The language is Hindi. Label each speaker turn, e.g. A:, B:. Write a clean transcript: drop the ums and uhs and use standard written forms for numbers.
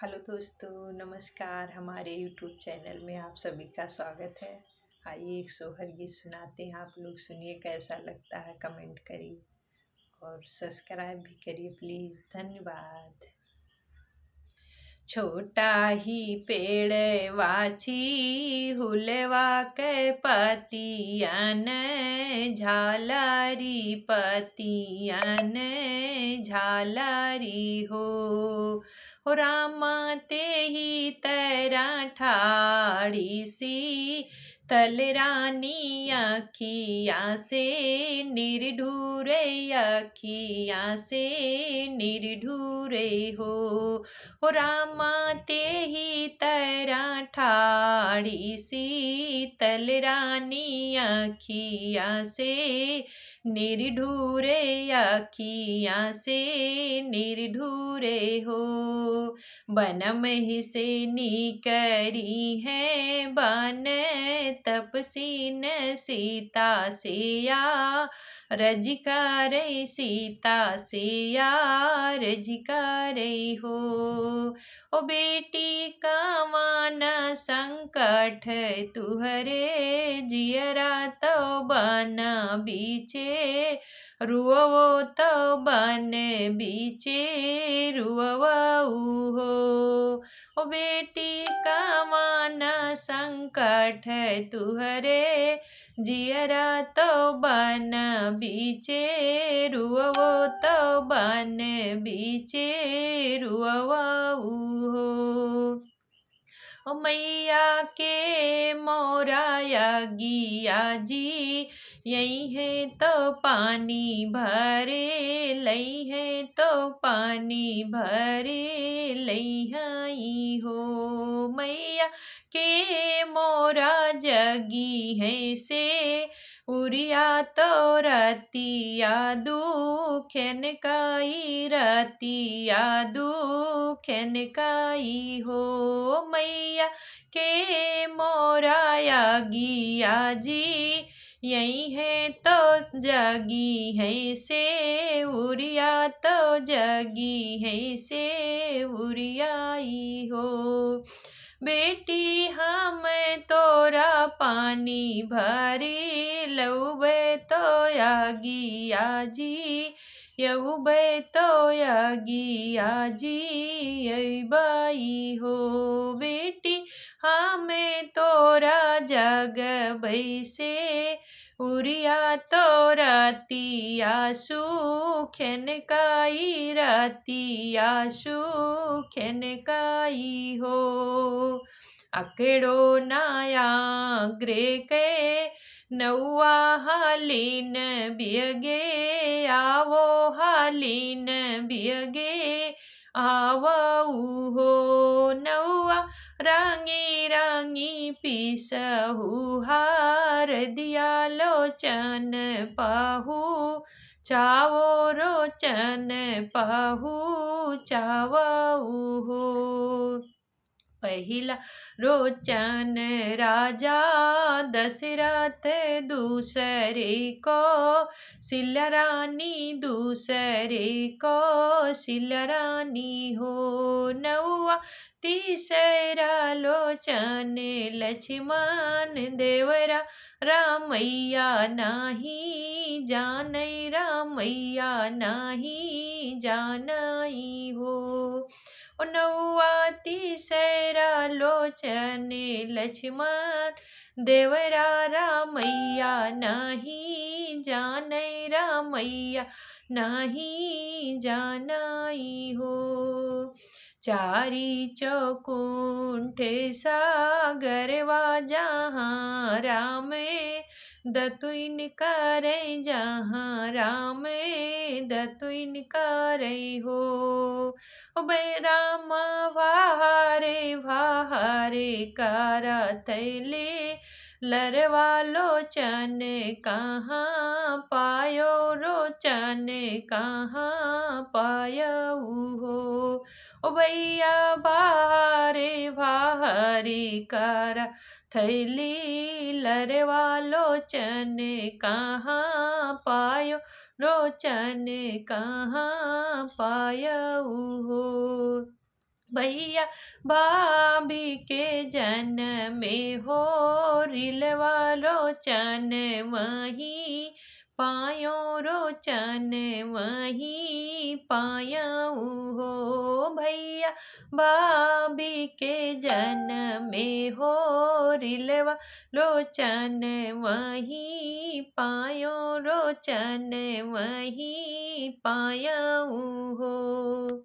A: हेलो दोस्तों, नमस्कार। हमारे यूट्यूब चैनल में आप सभी का स्वागत है। आइए एक सोहर गीत सुनाते हैं, आप लोग सुनिए, कैसा लगता है कमेंट करिए और सब्सक्राइब भी करिए प्लीज़। धन्यवाद। छोटा ही पेड़ वाची हुलवा के पतियन, झालरी पतियन झालरी हो रामा ते ही तैरा ठाड़ी सी तलरानी अखिया से निर्ढूरे, अखिया से निर्ढूरे हो रामा ते ही तैरा ठाड़ी सी तलरानी अखिया से निर्ढूरे, अखिया से निर्ढूरे हो। बनम ही से निकरी है बन तपसीन सीता सिया रजिकारे, सीता सिया रजिकारे हो। ओ बेटी का माना संकट तुहरे जियरा तो बना बीचे रुओ तो बन बीचे रुआऊ हो। ओ बेटी का माना संकट तुहरे जियरा तो बन बीचे रुओ तो बन बीचे रुआऊ हो। ओ मैया के मोराया गिया जी यही है तो पानी भरे, लई है तो पानी भरे लई हो। मैया के मोरा जगी है से उरिया तो रतिया दुखेन काई, रतिया दुखेन काई हो। मैया के मोराया गिया जी यही है तो जगी है से उरिया तो जगी है से उरियाई हो। बेटी हम तोरा पानी भरी लउबे तो यागिया जी, यउबे तो यागिया जी बाई हो। बेटी हमें तोरा जग बैसे उरिया तो रतिया सुखेन काई, रतिया सुखेन काई हो। अकेड़ो नाया ग्रे के नौआ हालीन बियगे आवो, हालीन बियगे आवऊ हो। नौआ रांगी रांगी पीसहु हार दिया लोचन पाहू चावो रोचन पाहू चावऊ हो। पहिला रोचन राजा दशरथ दूसरे को सिलरानी, दूसरे को सिलरानी हो। नौआ तीसरा लोचन लक्ष्मण देवरा रामैया नाही जानई, रामैया नाही जानई हो। ओ नौआ तीसरा लोचन लक्ष्मण देवरा रामैया नाही जानई, रामैया नाही जानई हो। चारी चौकुंठे सागरवा जहाँ रामे दतुइन करे, जहाँ रामे दतुइन करे हो। बे रामा वाहारे वाहारे कारा थैले लरवा लोचन कहाँ पायो, रोचन कहाँ पायऊ हो। ओ भैया बाहरे बाहरे कारा थैली लरवा लोचन कहाँ पायो, रोचन कहाँ पायऊ हो। भैया भाभी के जन में हो रिलवा लोचन वही पायो रोचन वही पायऊ हो। भैया भाभी के जन में हो रिलवा लोचन वही पायो रोचन वही पायऊ हो।